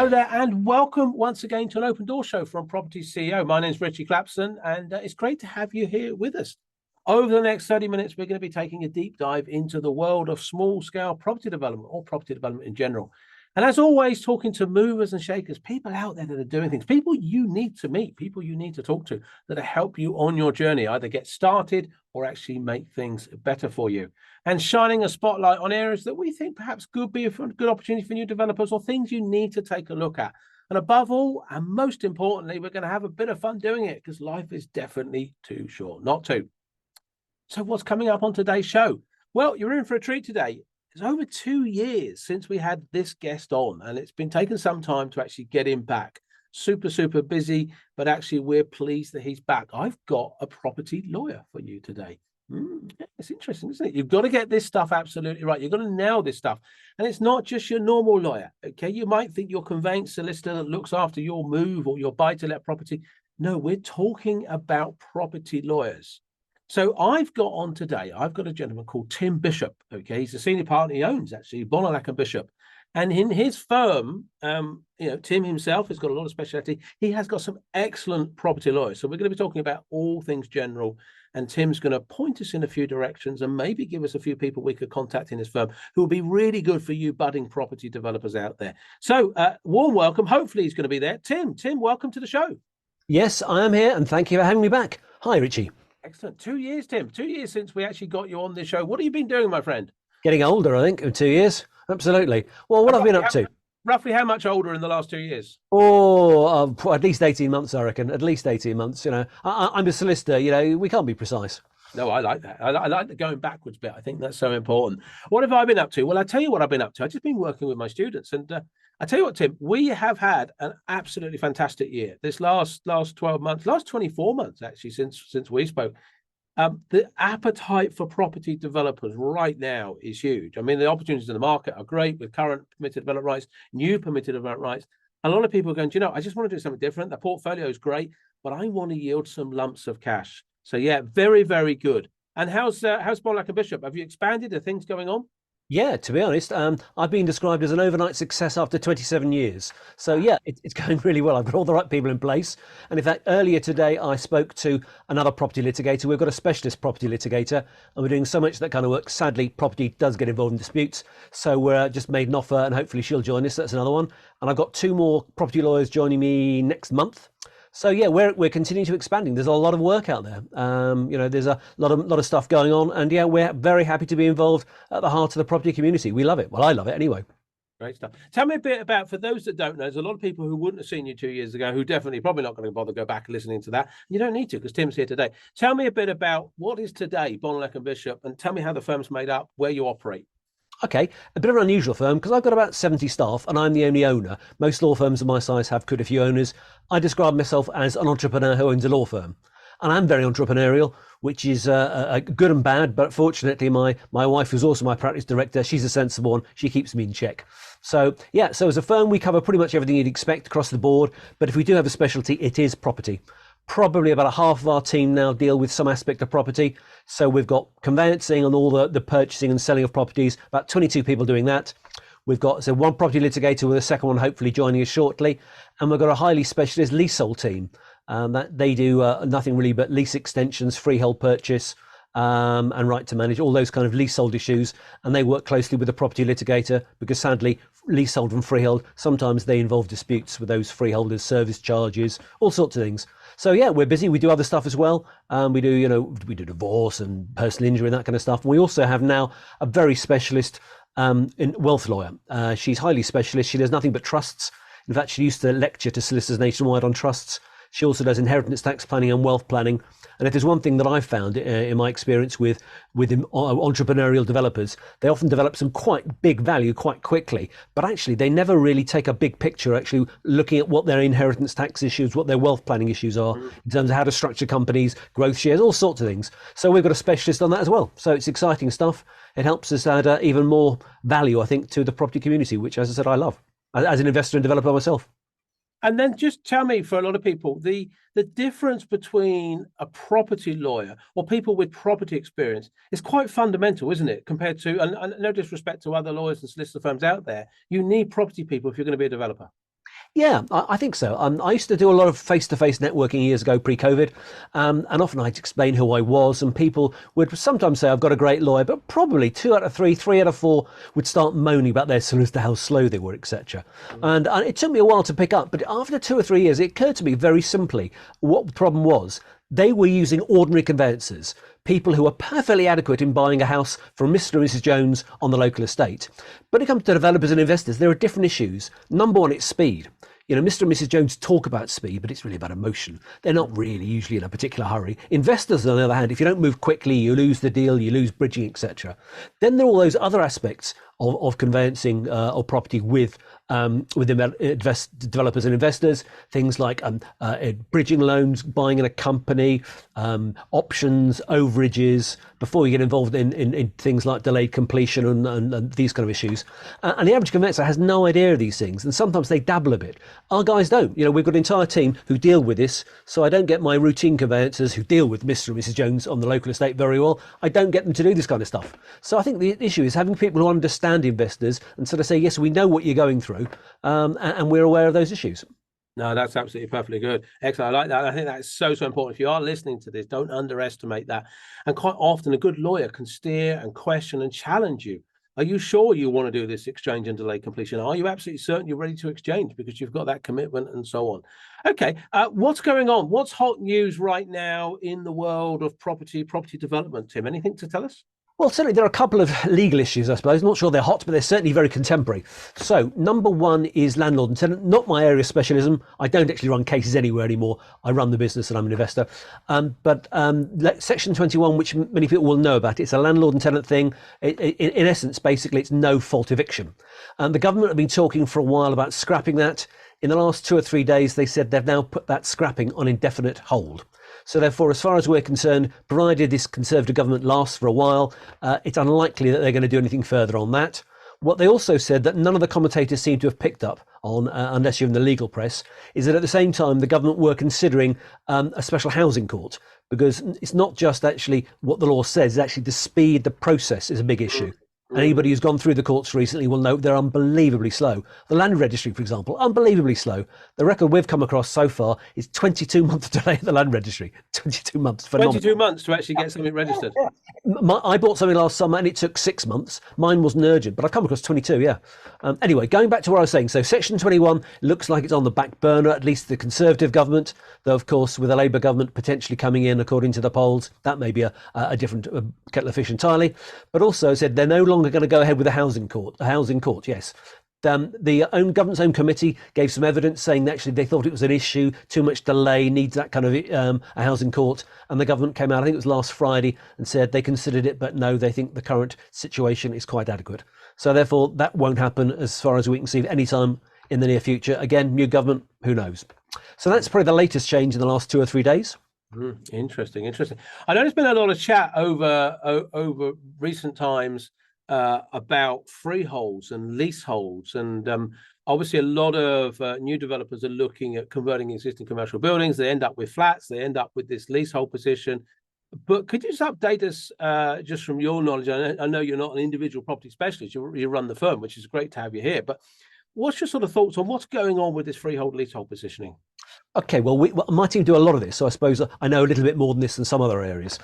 Hello there, and welcome once again to an open door show from Property CEO. My name is Ritchie and it's great to have you here with us. Over the next 30 minutes, we're going to be taking a deep dive into the world of small-scale property development, or property development in general. And as always, talking to movers and shakers, people out there that are doing things, people you need to meet, people you need to talk to that help you on your journey, either get started or actually make things better for you. And shining a spotlight on areas that we think perhaps could be a good opportunity for new developers, or things you need to take a look at. And above all, and most importantly, we're going to have a bit of fun doing it, because life is definitely too short not to. So what's coming up on today's show? Well, you're in for a treat today. It's over 2 years since we had this guest on, and it's been taking some time to actually get him back. Super busy, but actually we're pleased that he's back. I've got a property lawyer for you today. It's interesting, isn't it? You've got to get this stuff absolutely right. You've got to nail this stuff. And it's not just your normal lawyer, okay? You might think your conveyance solicitor that looks after your move or your buy-to-let property. No, we're talking about property lawyers. So I've got on today, I've got a gentleman called Tim Bishop, okay? He's a senior partner. He owns, actually, Bonallack Bishop. And in his firm, Tim himself has got a lot of specialty. He has got some excellent property lawyers. So we're going to be talking about all things general. And Tim's going to point us in a few directions and maybe give us a few people we could contact in his firm who will be really good for you budding property developers out there. So warm welcome. Hopefully he's going to be there. Tim, welcome to the show. Yes, I am here, and thank you for having me back. Hi, Ritchie. Excellent. 2 years, Tim. 2 years since we actually got you on this show. What have you been doing, my friend? Getting older, I think, in 2 years. Absolutely. Well, what I've been up to? Roughly how much older in the last 2 years? Oh, at least 18 months, I reckon. At least 18 months. I'm a solicitor. We can't be precise. No, I like that. I like the going backwards bit. I think that's so important. What have I been up to? Well, I'll tell you what I've been up to. I've just been working with my students. And I tell you what, Tim, we have had an absolutely fantastic year. This last 12 months, last 24 months, actually, since we spoke. The appetite for property developers right now is huge. I mean, the opportunities in the market are great with current permitted development rights, new permitted development rights. A lot of people are going, I just want to do something different. The portfolio is great, but I want to yield some lumps of cash. So yeah, very good. And how's Bonallack Bishop? Have you expanded? Are things going on? Yeah, to be honest, I've been described as an overnight success after 27 years. So yeah, it's going really well. I've got all the right people in place. And in fact, earlier today, I spoke to another property litigator. We've got a specialist property litigator, and we're doing so much that kind of work. Sadly, property does get involved in disputes. So we're just made an offer, and hopefully she'll join us. That's another one. And I've got 2 more property lawyers joining me next month. So yeah, we're continuing to expanding. There's a lot of work out there. There's a lot of stuff going on, and yeah, we're very happy to be involved at the heart of the property community. We love it. Well, I love it anyway. Great stuff. Tell me a bit about, for those that don't know, there's a lot of people who wouldn't have seen you 2 years ago, who definitely probably not going to bother go back and listening to that. You don't need to, because Tim's here today. Tell me a bit about what is today Bonallack Bishop, and tell me how the firm's made up, where you operate. Okay, a bit of an unusual firm because I've got about 70 staff and I'm the only owner. Most law firms of my size have quite a few owners. I describe myself as an entrepreneur who owns a law firm. And I'm very entrepreneurial, which is good and bad. But fortunately, my wife, who's also my practice director, she's a sensible one. She keeps me in check. So yeah, so as a firm, we cover pretty much everything you'd expect across the board. But if we do have a specialty, it is property. Probably about a half of our team now deal with some aspect of property. So we've got conveyancing and all the purchasing and selling of properties, about 22 people doing that. We've got one property litigator with a second one hopefully joining us shortly. And we've got a highly specialist leasehold team. That they do nothing really but lease extensions, freehold purchase, and right to manage, all those kind of leasehold issues. And they work closely with the property litigator because sadly, leasehold and freehold, sometimes they involve disputes with those freeholders, service charges, all sorts of things. So yeah, we're busy. We do other stuff as well. We do divorce and personal injury and that kind of stuff. And we also have now a very specialist in wealth lawyer. She's highly specialist. She does nothing but trusts. In fact, she used to lecture to solicitors nationwide on trusts. She also does inheritance tax planning and wealth planning. And if there's one thing that I've found in my experience with entrepreneurial developers, they often develop some quite big value quite quickly, but actually they never really take a big picture, actually looking at what their inheritance tax issues, what their wealth planning issues are in terms of how to structure companies, growth shares, all sorts of things. So we've got a specialist on that as well. So it's exciting stuff. It helps us add even more value, I think, to the property community, which, as I said, I love as an investor and developer myself. And then just tell me, for a lot of people, the difference between a property lawyer or people with property experience is quite fundamental, isn't it? Compared to, and no disrespect to other lawyers and solicitor firms out there, you need property people if you're going to be a developer. Yeah, I think so. I used to do a lot of face-to-face networking years ago, pre-COVID, and often I'd explain who I was, and people would sometimes say, I've got a great lawyer, but probably 2 out of 3, 3 out of 4 would start moaning about their solicitor, how slow they were, etc. And it took me a while to pick up, but after 2 or 3 years, it occurred to me very simply what the problem was. They were using ordinary conveyancers, people who are perfectly adequate in buying a house from Mr. and Mrs. Jones on the local estate. But when it comes to developers and investors, there are different issues. Number one, it's speed. Mr. and Mrs. Jones talk about speed, but it's really about emotion. They're not really usually in a particular hurry. Investors, on the other hand, if you don't move quickly, you lose the deal, you lose bridging, etc. Then there are all those other aspects of conveyancing or property with developers and investors, things like bridging loans, buying in a company, options, overages, before you get involved in things like delayed completion and these kind of issues. And the average conveyancer has no idea of these things, and sometimes they dabble a bit. Our guys don't. We've got an entire team who deal with this, so I don't get my routine conveyancers who deal with Mr. and Mrs. Jones on the local estate very well. I don't get them to do this kind of stuff. So I think the issue is having people who understand investors and sort of say, yes, we know what you're going through, and we're aware of those issues. No, that's absolutely perfectly good. Excellent. I like that. I think that's so important. If you are listening to this, don't underestimate that. And quite often a good lawyer can steer and question and challenge you. Are you sure you want to do this exchange and delay completion? Are you absolutely certain you're ready to exchange because you've got that commitment and so on? Okay, what's going on? What's hot news right now in the world of property development, Tim? Anything to tell us? Well, certainly there are a couple of legal issues, I suppose. I'm not sure they're hot, but they're certainly very contemporary. So number one is landlord and tenant, not my area of specialism. I don't actually run cases anywhere anymore. I run the business and I'm an investor. But Section 21, which many people will know about, it's a landlord and tenant thing. In essence, basically, it's no fault eviction. The government have been talking for a while about scrapping that. In the last 2 or 3 days, they said they've now put that scrapping on indefinite hold. So therefore, as far as we're concerned, provided this Conservative government lasts for a while, it's unlikely that they're going to do anything further on that. What they also said that none of the commentators seem to have picked up on, unless you're in the legal press, is that at the same time, the government were considering a special housing court, because it's not just actually what the law says, it's actually the speed, the process is a big issue. And anybody who's gone through the courts recently will know they're unbelievably slow. The land registry, for example, unbelievably slow. The record we've come across so far is 22-month delay at the land registry. 22 months. Phenomenal. 22 months to actually get something registered. Yeah. I bought something last summer and it took 6 months. Mine wasn't urgent, but I've come across 22, yeah. Anyway, going back to what I was saying. So Section 21 looks like it's on the back burner, at least the Conservative government, though, of course, with a Labour government potentially coming in, according to the polls, that may be a different kettle of fish entirely. But also said they're no longer going to go ahead with a housing court, yes. The government's own committee gave some evidence saying that actually they thought it was an issue, too much delay, needs that kind of a housing court. And the government came out, I think it was last Friday, and said they considered it, but no, they think the current situation is quite adequate. So therefore, that won't happen as far as we can see any time in the near future. Again, new government, who knows? So that's probably the latest change in the last 2 or 3 days. Interesting. I know there's been a lot of chat over recent times about freeholds and leaseholds, and obviously a lot of new developers are looking at converting existing commercial buildings. They end up with flats, they end up with this leasehold position. But could you just update us just from your knowledge? I know you're not an individual property specialist, you run the firm, which is great to have you here, but what's your sort of thoughts on what's going on with this freehold leasehold positioning? Okay, well, my team do a lot of this, so I suppose I know a little bit more than this than some other areas.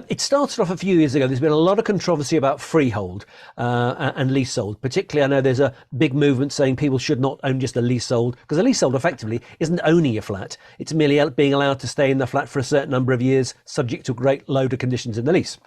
It started off a few years ago. There's been a lot of controversy about freehold and leasehold. Particularly, I know there's a big movement saying people should not own just a leasehold, because a leasehold effectively isn't owning a flat. It's merely being allowed to stay in the flat for a certain number of years, subject to a great load of conditions in the lease.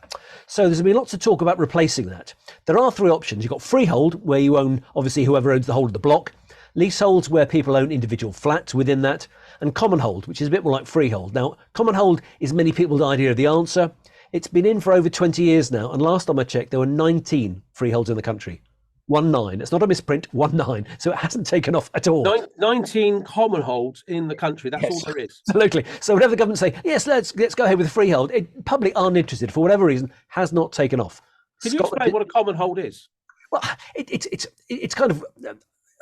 So there's been lots of talk about replacing that. There are 3 options. You've got freehold, where you own, obviously, whoever owns the whole of the block. Leaseholds, where people own individual flats within that, and common hold, which is a bit more like freehold. Now, common hold is many people's idea of the answer. It's been in for over 20 years now, and last time I checked, there were 19 freeholds in the country. 19. It's not a misprint, 19. So it hasn't taken off at all. 19 common holds in the country. That's all there is. Absolutely. So whenever the government say, yes, let's go ahead with freehold, public aren't interested for whatever reason, has not taken off. Can you explain what a common hold is? Well, it's kind of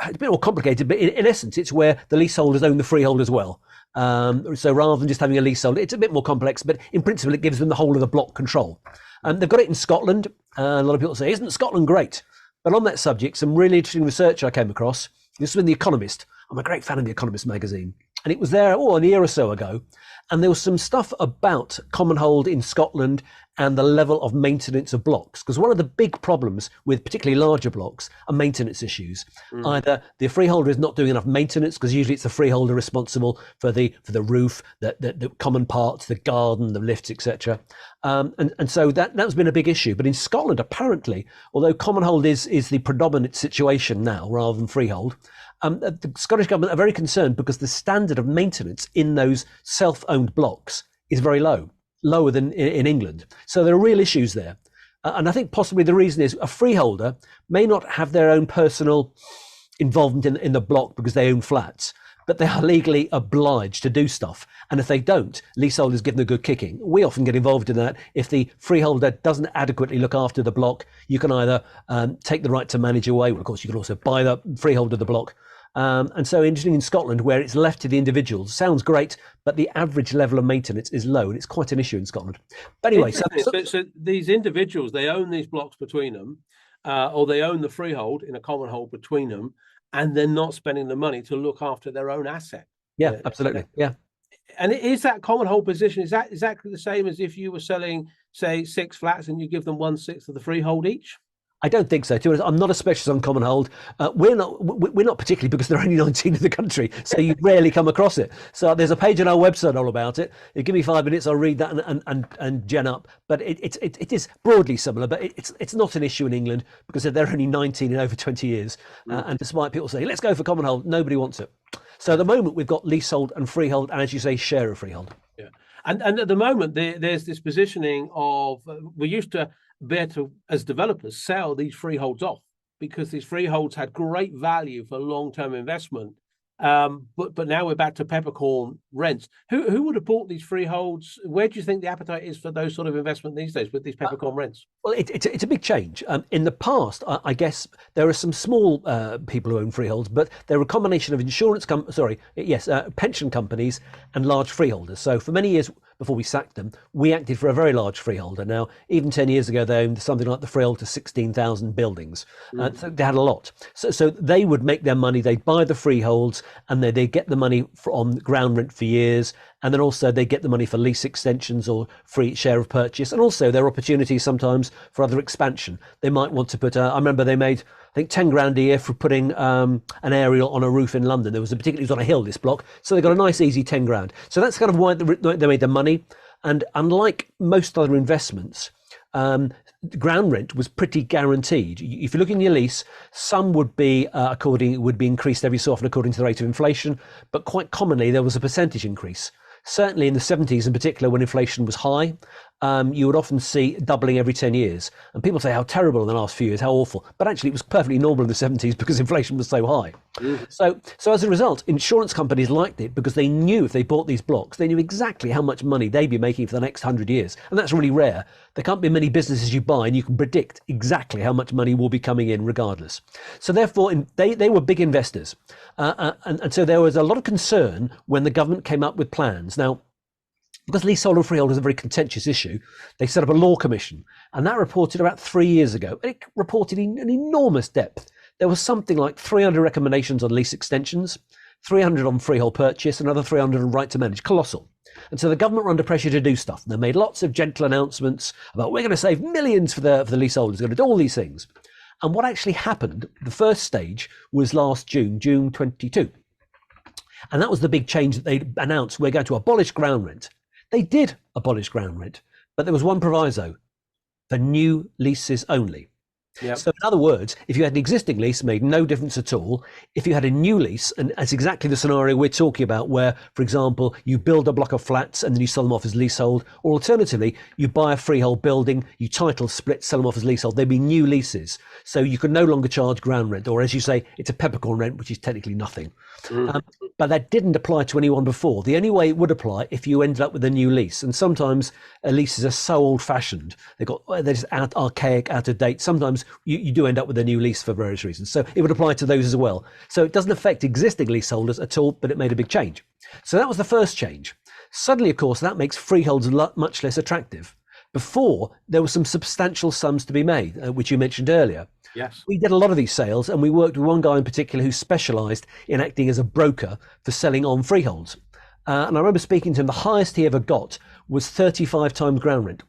it's a bit more complicated, but in essence, it's where the leaseholders own the freehold as well. So rather than just having a leasehold, it's a bit more complex, but in principle, it gives them the whole of the block control. They've got it in Scotland. A lot of people say, isn't Scotland great? But on that subject, some really interesting research I came across This was in The Economist. I'm a great fan of The Economist magazine. And it was there, a year or so ago. And there was some stuff about common hold in Scotland and the level of maintenance of blocks. Because one of the big problems with particularly larger blocks are maintenance issues. Either the freeholder is not doing enough maintenance, because usually it's the freeholder responsible for the roof, the common parts, the garden, the lifts, etc. And so that's been a big issue. But in Scotland, apparently, although common hold is the predominant situation now rather than freehold, the Scottish government are very concerned because the standard of maintenance in those self-owned blocks is very low, lower than in England. So there are real issues there. And I think possibly the reason is a freeholder may not have their own personal involvement in the block because they own flats, but they are legally obliged to do stuff. And if they don't, leaseholders give them a good kicking. We often get involved in that. If the freeholder doesn't adequately look after the block, you can either take the right to manage away. Well, of course, you can also buy the freeholder of the block. And so interesting in Scotland, where it's left to the individuals, sounds great, but the average level of maintenance is low, and it's quite an issue in Scotland. But anyway, so these individuals, they own these blocks between them, or they own the freehold in a common hold between them, and they're not spending the money to look after their own asset. Yeah, absolutely. Yeah. And is that common hold position, is that exactly the same as if you were selling, say, 6 flats and you give them 1/6 of the freehold each? I don't think so. I'm not a specialist on common hold. We're not particularly, because there are only 19 in the country, so you rarely come across it. So there's a page on our website all about it. You give me 5 minutes, I'll read that and gen up. But it is broadly similar, but it's not an issue in England because there are only 19 in over 20 years. And despite people saying, let's go for common hold, nobody wants it. So at the moment we've got leasehold and freehold, and as you say, share of freehold. Yeah, and at the moment there's this positioning of we used to be able to, as developers, sell these freeholds off because these freeholds had great value for long-term investment. But now we're back to peppercorn rents. Who would have bought these freeholds? Where do you think the appetite is for those sort of investment these days with these peppercorn rents? Well, it's a big change. In the past, I guess there are some small people who own freeholds, but they're a combination of pension companies and large freeholders. So for many years before we sacked them, we acted for a very large freeholder. Now, even 10 years ago, they owned something like the freehold to 16,000 buildings. So they had a lot. So they would make their money. They'd buy the freeholds, and they get the money on ground rent for years. And then also they get the money for lease extensions or free share of purchase. And also there are opportunities sometimes for other expansion. They might want to put, I remember they made, I think 10 grand a year for putting an aerial on a roof in London. There was it was on a hill, this block. So they got a nice, easy 10 grand. So that's kind of why they made their money. And unlike most other investments, ground rent was pretty guaranteed. If you look in your lease, some would be increased every so often according to the rate of inflation, but quite commonly there was a percentage increase. Certainly in the 70s in particular, when inflation was high, you would often see doubling every 10 years. And people say how terrible in the last few years, how awful. But actually it was perfectly normal in the 70s because inflation was so high. So as a result, insurance companies liked it because they knew if they bought these blocks, they knew exactly how much money they'd be making for the next 100 years. And that's really rare. There can't be many businesses you buy and you can predict exactly how much money will be coming in regardless. So therefore, they were big investors. And so there was a lot of concern when the government came up with plans. Now, because leasehold and freehold is a very contentious issue, they set up a law commission, and that reported about 3 years ago. It reported in an enormous depth. There was something like 300 recommendations on lease extensions, 300 on freehold purchase, another 300 on right to manage. Colossal. And so the government were under pressure to do stuff. They made lots of gentle announcements about we're going to save millions for the leaseholders, we're going to do all these things. And what actually happened, the first stage was last June 22. And that was the big change that they announced. We're going to abolish ground rent. They did abolish ground rent, but there was one proviso: for new leases only. Yep. So in other words, if you had an existing lease, made no difference at all. If you had a new lease, and that's exactly the scenario we're talking about, where, for example, you build a block of flats and then you sell them off as leasehold, or alternatively, you buy a freehold building, you title split, sell them off as leasehold, there'd be new leases. So you could no longer charge ground rent, or as you say, it's a peppercorn rent, which is technically nothing. But that didn't apply to anyone before. The only way it would apply if you ended up with a new lease. And sometimes leases are so old-fashioned, they're just archaic, out of date. Sometimes you do end up with a new lease for various reasons. So it would apply to those as well. So it doesn't affect existing leaseholders at all, but it made a big change. So that was the first change. Suddenly, of course, that makes freeholds much less attractive. Before, there were some substantial sums to be made, which you mentioned earlier. Yes. We did a lot of these sales, and we worked with one guy in particular who specialised in acting as a broker for selling on freeholds. And I remember speaking to him, the highest he ever got was 35 times ground rent.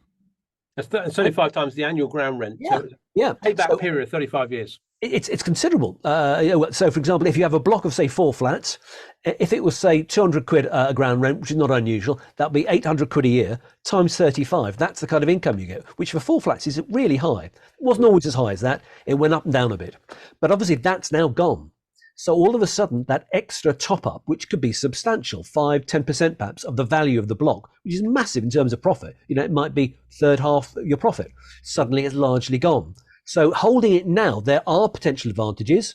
That's 35 times the annual ground rent. Yeah, So yeah. payback period, 35 years. It's considerable. So, for example, if you have a block of, say, 4 flats, if it was, say, 200 quid a ground rent, which is not unusual, that'd be 800 quid a year times 35. That's the kind of income you get, which for 4 flats is really high. It wasn't always as high as that. It went up and down a bit. But obviously that's now gone. So all of a sudden, that extra top up, which could be substantial, 5-10% perhaps of the value of the block, which is massive in terms of profit. It might be third half your profit. Suddenly it's largely gone. So holding it now, there are potential advantages.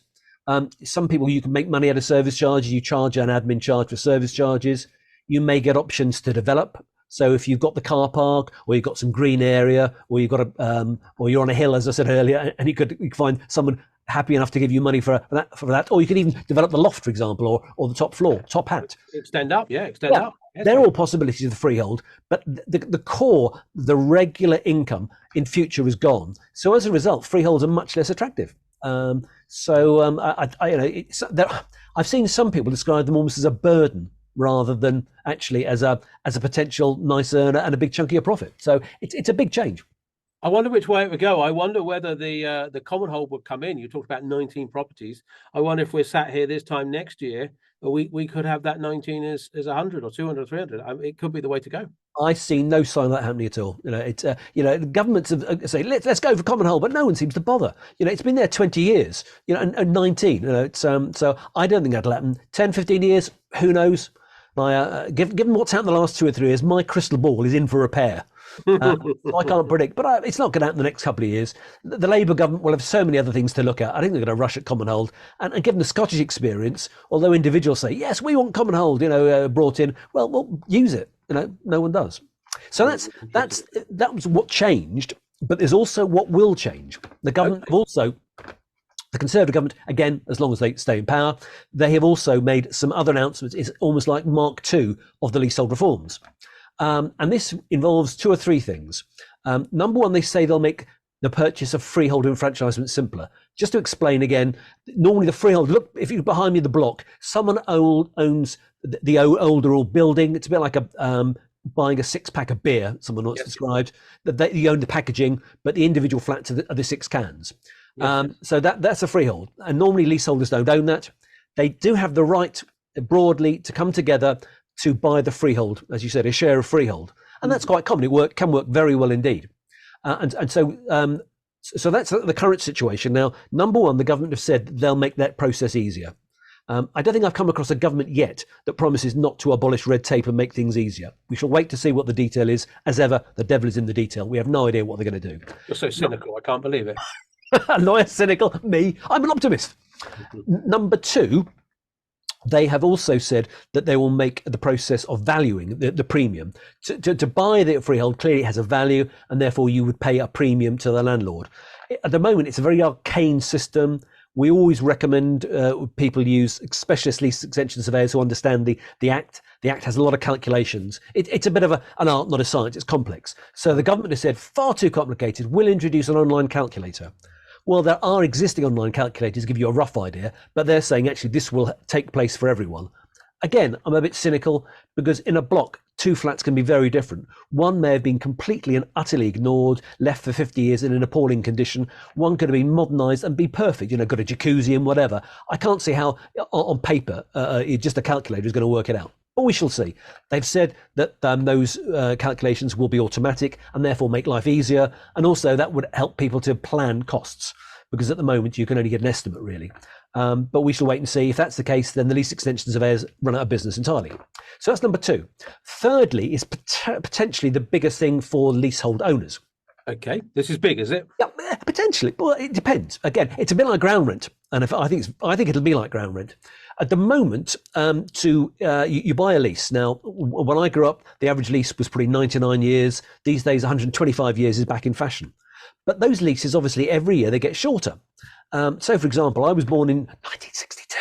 Some people, you can make money out of service charges. You charge an admin charge for service charges. You may get options to develop. So if you've got the car park, or you've got some green area, or you've got or you're on a hill, as I said earlier, and you could find someone happy enough to give you money for that, or you could even develop the loft, for example, or the top floor, top hat. Extend up, extend up. Yes, they're all possibilities of the freehold, but the core, the regular income in future is gone. So as a result, freeholds are much less attractive. I've seen some people describe them almost as a burden rather than actually as a potential nice earner and a big chunk of your profit. So it's a big change. I wonder which way it would go. I wonder whether the common hold would come in. You talked about 19 properties. I wonder if we're sat here this time next year, we could have that 19 as 100 or 200 or 300. It could be the way to go. I see no sign of that happening at all. The governments have say let's go for common hold, but no one seems to bother. It's been there 20 years. And 19. So I don't think that'll happen. 10, 15 years, who knows? Given what's happened the last 2 or 3 years, my crystal ball is in for repair. I can't predict, but it's not going to happen the next couple of years. The Labour government will have so many other things to look at. I think they're going to rush at common hold, and given the Scottish experience, although individuals say yes, we want common hold, brought in, well, we'll use it. No one does. So that was what changed, but there's also what will change. The government have also. The Conservative government, again, as long as they stay in power, they have also made some other announcements. It's almost like Mark II of the leasehold reforms. And this involves 2 or 3 things. Number one, they say they'll make the purchase of freehold enfranchisement simpler. Just to explain again, normally the freehold, look, if you're behind me the block, someone owns the older old building. It's a bit like buying a 6-pack of beer, someone once described, that you own the packaging, but the individual flats are the 6 cans. So that's a freehold. And normally leaseholders don't own that. They do have the right broadly to come together to buy the freehold, as you said, a share of freehold. And that's quite common. It can work very well indeed. So that's the current situation. Now, number one, the government have said they'll make that process easier. I don't think I've come across a government yet that promises not to abolish red tape and make things easier. We shall wait to see what the detail is. As ever, the devil is in the detail. We have no idea what they're going to do. You're so cynical. I can't believe it. Lawyer cynical, me. I'm an optimist. Number two, they have also said that they will make the process of valuing the premium. To buy the freehold, clearly it has a value, and therefore you would pay a premium to the landlord. At the moment, it's a very arcane system. We always recommend people use specialist lease extension surveyors who understand the Act. The Act has a lot of calculations. It's a bit of an art, not a science. It's complex. So the government has said, far too complicated. We'll introduce an online calculator. Well, there are existing online calculators to give you a rough idea, but they're saying actually this will take place for everyone. Again, I'm a bit cynical because in a block, 2 flats can be very different. One may have been completely and utterly ignored, left for 50 years in an appalling condition. One could have been modernised and be perfect, got a jacuzzi and whatever. I can't see how, on paper, just a calculator is going to work it out. But we shall see. They've said that those calculations will be automatic and therefore make life easier. And also that would help people to plan costs, because at the moment you can only get an estimate really. But we shall wait and see. If that's the case, then the lease extension surveyors run out of business entirely. So that's number two. Thirdly is potentially the biggest thing for leasehold owners. Okay, this is big, is it? Yeah, potentially. Well, it depends. Again, it's a bit like ground rent, and I think it'll be like ground rent. At the moment, you buy a lease. Now, when I grew up, the average lease was probably 99 years. These days, 125 years is back in fashion. But those leases, obviously, every year they get shorter. So, for example, I was born in 1962.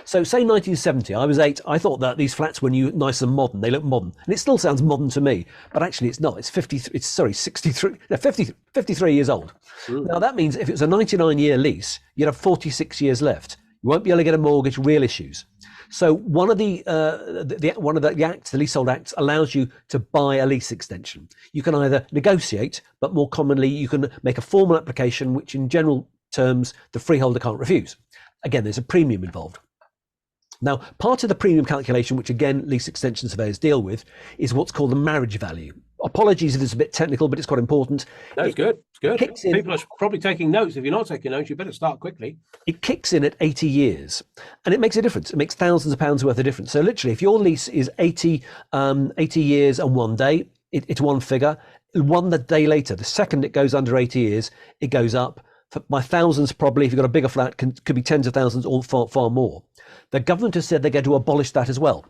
So say 1970, I was 8. I thought that these flats were new, nice and modern. They look modern, and it still sounds modern to me. But actually, it's not. It's 63. No, 53 years old. Now that means if it was a 99-year lease, you'd have 46 years left. You won't be able to get a mortgage. Real issues. So one of the acts, the Leasehold Acts, allows you to buy a lease extension. You can either negotiate, but more commonly you can make a formal application, which in general terms the freeholder can't refuse. Again, there's a premium involved. Now, part of the premium calculation, which again lease extension surveyors deal with, is what's called the marriage value. Apologies if it's a bit technical, but it's quite important. That's good. It's good. People are probably taking notes. If you're not taking notes, you better start quickly. It kicks in at 80 years, and it makes a difference. It makes thousands of pounds worth of difference. So literally, if your lease is 80 years and 1 day, it's one figure. One day later, the second it goes under 80 years, it goes up by thousands. Probably, if you've got a bigger flat, could be tens of thousands or far more. The government has said they're going to abolish that as well.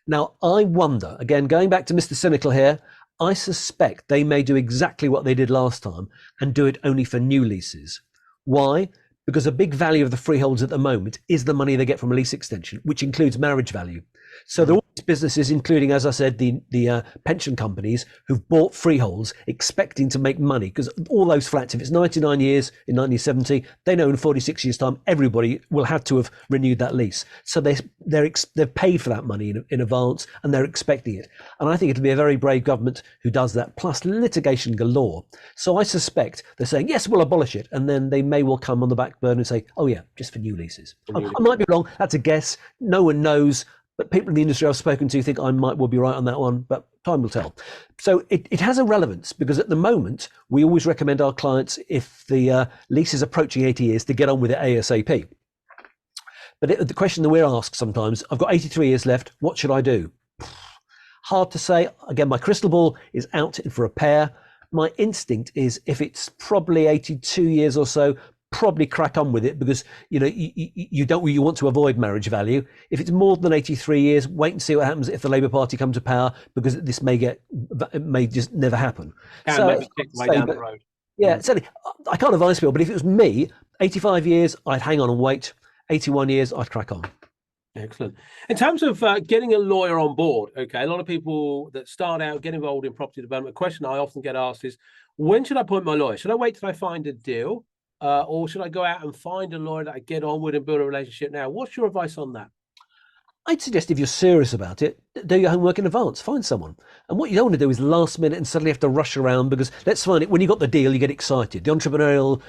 Now, I wonder, again, going back to Mr. Cynical here, I suspect they may do exactly what they did last time and do it only for new leases. Why? Because a big value of the freeholds at the moment is the money they get from a lease extension, which includes marriage value. So there are all these businesses, including, as I said, the pension companies who've bought freeholds expecting to make money, because all those flats, if it's 99 years in 1970, they know in 46 years' time everybody will have to have renewed that lease. So they've paid for that money in advance, and they're expecting it. And I think it'll be a very brave government who does that, plus litigation galore. So I suspect they're saying, yes, we'll abolish it, and then they may well come on the back burner and say, oh yeah, just for new leases. I might be wrong. That's a guess. No one knows. But people in the industry I've spoken to think I might well be right on that one, but time will tell. So it has a relevance, because at the moment, we always recommend our clients, if the lease is approaching 80 years, to get on with it ASAP. But the question that we're asked sometimes, I've got 83 years left, what should I do? Hard to say. Again, my crystal ball is out for repair. My instinct is, if it's probably 82 years or so, probably crack on with it, because you want to avoid marriage value. If it's more than 83 years, wait and see what happens if the Labour Party come to power, because this may just never happen. So maybe kick way down the road. Yeah, certainly. I can't advise people, but if it was me, 85 years, I'd hang on and wait. 81 years, I'd crack on. Excellent. In terms of getting a lawyer on board, okay, a lot of people that start out, get involved in property development, a question I often get asked is, when should I appoint my lawyer? Should I wait till I find a deal? Or should I go out and find a lawyer that I get on with and build a relationship now? What's your advice on that? I'd suggest, if you're serious about it, do your homework in advance. Find someone. And what you don't want to do is last minute and suddenly have to rush around, because let's find it, when you got the deal, you get excited. The entrepreneurial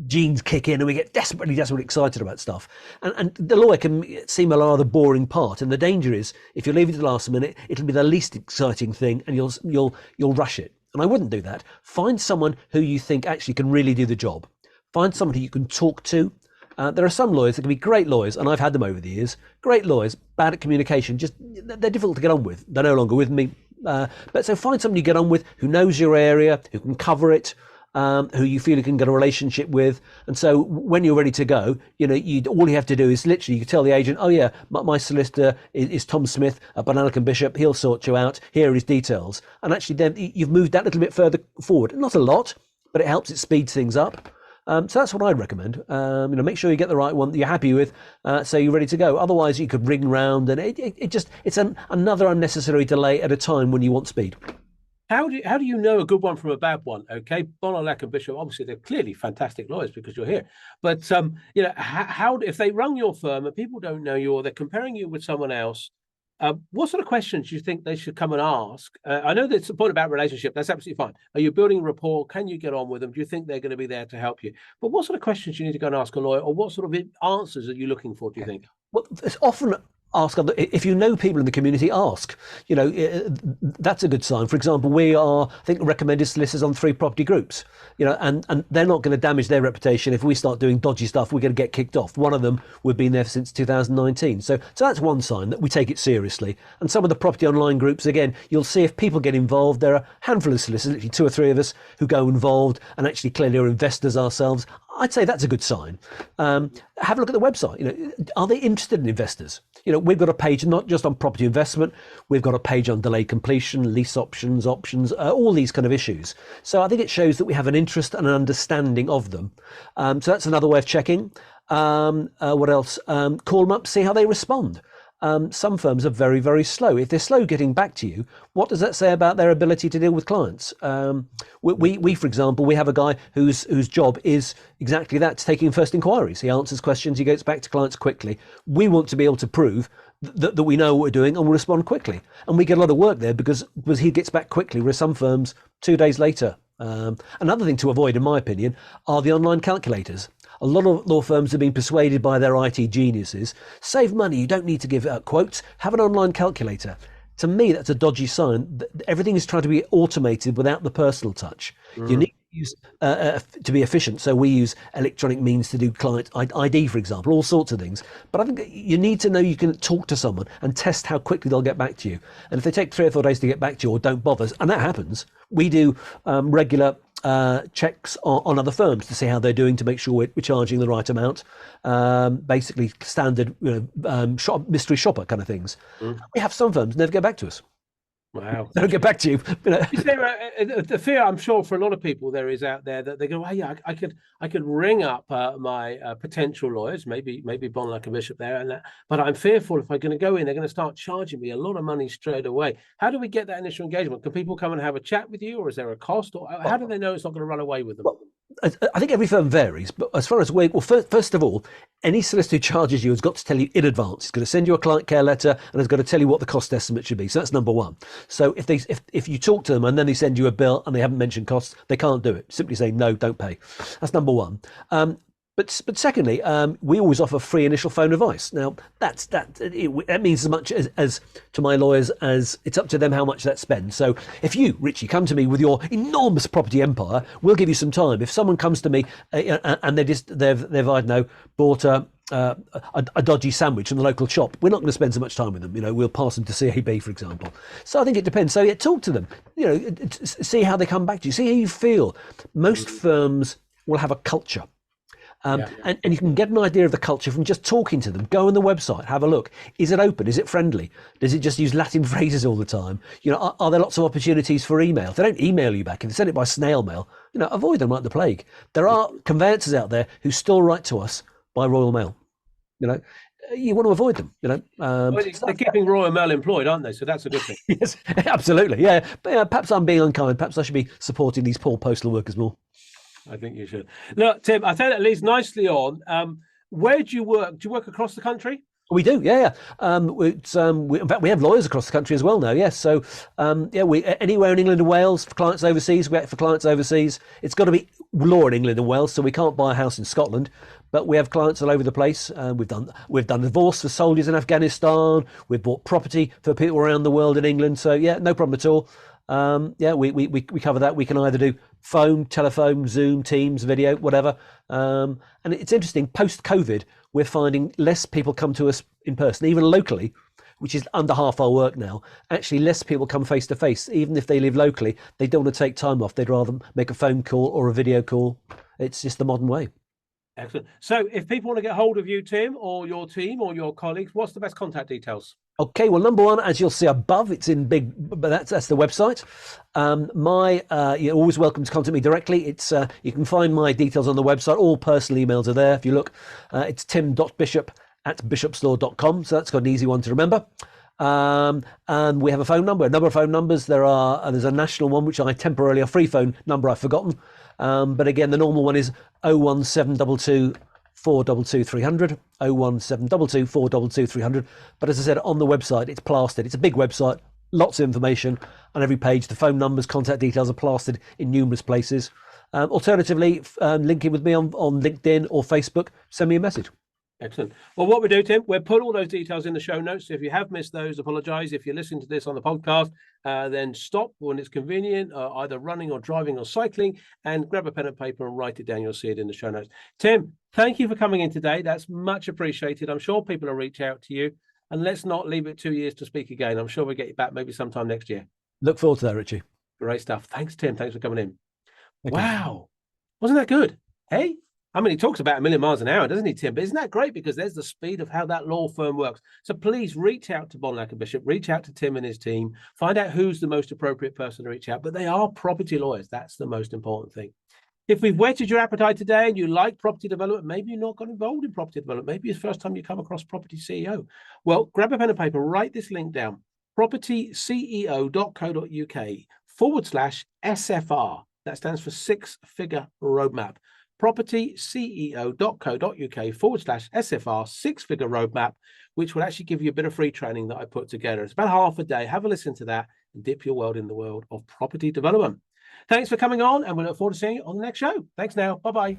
genes kick in and we get desperately excited about stuff. And the lawyer can seem a rather boring part. And the danger is, if you leave it to the last minute, it'll be the least exciting thing, and you'll rush it. And I wouldn't do that. Find someone who you think actually can really do the job. Find someone who you can talk to. There are some lawyers that can be great lawyers, and I've had them over the years. Great lawyers, bad at communication. Just they're difficult to get on with. They're no longer with me. But so find someone you get on with, who knows your area, who can cover it, who you feel you can get a relationship with. And so when you're ready to go, all you have to do is literally, you tell the agent, oh yeah, my solicitor is Tom Smith at Bonallack Bishop. He'll sort you out. Here are his details. And actually then you've moved that little bit further forward. Not a lot, but it helps. It speeds things up. So that's what I'd recommend. Make sure you get the right one that you're happy with, so you're ready to go. Otherwise, you could ring round, and it's another unnecessary delay at a time when you want speed. How do you know a good one from a bad one? Okay, Bonallack and Bishop, obviously they're clearly fantastic lawyers because you're here. But how if they run your firm and people don't know you, or they're comparing you with someone else, what sort of questions do you think they should come and ask? I know that's the point about relationship. That's absolutely fine. Are you building rapport? Can you get on with them? Do you think they're going to be there to help you? But what sort of questions do you need to go and ask a lawyer, or what sort of answers are you looking for, do you think? Well, it's often ask other, if you know people in the community, ask. That's a good sign. For example, we are, I think, recommended solicitors on 3 property groups. And they're not going to damage their reputation. If we start doing dodgy stuff, we're going to get kicked off. One of them, we've been there since 2019. So that's one sign that we take it seriously. And some of the property online groups, again, you'll see if people get involved, there are a handful of solicitors, literally 2 or 3 of us, who go involved and actually clearly are investors ourselves. I'd say that's a good sign. Have a look at the website. Are they interested in investors? We've got a page not just on property investment. We've got a page on delayed completion, lease options, all these kind of issues. So I think it shows that we have an interest and an understanding of them. So that's another way of checking. What else? Call them up, see how they respond. Some firms are very, very slow. If they're slow getting back to you, what does that say about their ability to deal with clients? We, for example, we have a guy whose job is exactly that, taking first inquiries. He answers questions, he gets back to clients quickly. We want to be able to prove that we know what we're doing and we'll respond quickly. And we get a lot of work there because he gets back quickly, whereas some firms 2 days later. Another thing to avoid, in my opinion, are the online calculators. A lot of law firms have been persuaded by their IT geniuses. Save money, you don't need to give quotes, have an online calculator. To me, that's a dodgy sign. Everything is trying to be automated without the personal touch. You need to use to be efficient. So we use electronic means to do client ID, for example, all sorts of things. But I think you need to know you can talk to someone and test how quickly they'll get back to you. And if they take 3 or 4 days to get back to you or don't bother, and that happens, we do regular checks on other firms to see how they're doing to make sure we're charging the right amount. Basically standard, mystery shopper kind of things. We have some firms never get back to us. Wow. They don't get back to you. Is there the fear, I'm sure, for a lot of people there is out there that they go, oh yeah, I could ring up my potential lawyers, maybe Bonallack Bishop there, and that, but I'm fearful if I'm going to go in, they're going to start charging me a lot of money straight away. How do we get that initial engagement? Can people come and have a chat with you, or is there a cost, or how do they know it's not going to run away with them? Well, I think every firm varies, but as far as first of all, any solicitor who charges you has got to tell you in advance. He's going to send you a client care letter and has got to tell you what the cost estimate should be. So that's number one. So if you talk to them and then they send you a bill and they haven't mentioned costs, they can't do it. Simply say no, don't pay. That's number one. But secondly, we always offer free initial phone advice. Now, that means as much as to my lawyers as it's up to them how much they spend. So if you, Ritchie, come to me with your enormous property empire, we'll give you some time. If someone comes to me and they've I don't know, bought a dodgy sandwich from the local shop, we're not going to spend so much time with them. We'll pass them to CAB, for example. So I think it depends. So yeah, talk to them. See how they come back to you. See how you feel. Most firms will have a culture. And you can get an idea of the culture from just talking to them. Go on the website, have a look. Is it open? Is it friendly? Does it just use Latin phrases all the time? Are there lots of opportunities for email? If they don't email you back, if they send it by snail mail, avoid them like the plague. There are conveyancers out there who still write to us by Royal Mail. You want to avoid them. Well, they're keeping Royal Mail employed, aren't they? So that's a good thing. Yes, absolutely. Yeah, but perhaps I'm being unkind. Perhaps I should be supporting these poor postal workers more. I think you should. Look, Tim, I think that leads nicely on. Where do you work? Do you work across the country? We do, yeah. In fact, we have lawyers across the country as well now. Yes, so we anywhere in England and Wales for clients overseas. We act for clients overseas. It's got to be law in England and Wales, so we can't buy a house in Scotland. But we have clients all over the place. We've done divorce for soldiers in Afghanistan. We've bought property for people around the world in England. So yeah, no problem at all. We cover that. We can either do phone, telephone, Zoom, Teams, video, whatever. And it's interesting, post-COVID, we're finding less people come to us in person, even locally, which is under half our work now. Actually, less people come face to face. Even if they live locally, they don't want to take time off. They'd rather make a phone call or a video call. It's just the modern way. Excellent. So if people want to get hold of you, Tim, or your team or your colleagues, what's the best contact details? Okay, well, number one, as you'll see above, it's in big, but that's the website. You're always welcome to contact me directly. It's you can find my details on the website. All personal emails are there. If you look, it's tim.bishop@bishopslaw.com. So that's got an easy one to remember. And we have a phone number, a number of phone numbers. There's a national one, which I temporarily, a free phone number I've forgotten. But again, the normal one is 01722 422 300, 01722 422 300. But as I said, on the website, it's plastered. It's a big website, lots of information on every page. The phone numbers, contact details are plastered in numerous places. Alternatively, link in with me on LinkedIn or Facebook. Send me a message. Excellent. Well, what we do, Tim, we'll put all those details in the show notes. So if you have missed those, apologise. If you're listening to this on the podcast, then stop when it's convenient, either running or driving or cycling, and grab a pen and paper and write it down. You'll see it in the show notes. Tim, thank you for coming in today. That's much appreciated. I'm sure people will reach out to you. And let's not leave it 2 years to speak again. I'm sure we'll get you back maybe sometime next year. Look forward to that, Ritchie. Great stuff. Thanks, Tim. Thanks for coming in. Thank Wow. Wasn't that good? Hey? I mean, he talks about 1,000,000 miles an hour, doesn't he, Tim? But isn't that great? Because there's the speed of how that law firm works. So please reach out to Bonallack Bishop, reach out to Tim and his team, find out who's the most appropriate person to reach out. But they are property lawyers. That's the most important thing. If we've whetted your appetite today and you like property development, maybe you're not got involved in property development. Maybe it's the first time you come across Property CEO. Well, grab a pen and paper, write this link down, propertyceo.co.uk/SFR. That stands for six-figure roadmap. propertyceo.co.uk/SFR, six-figure roadmap, which will actually give you a bit of free training that I put together. It's about half a day. Have a listen to that and dip your world in the world of property development. Thanks for coming on, and we look forward to seeing you on the next show. Thanks now. Bye-bye.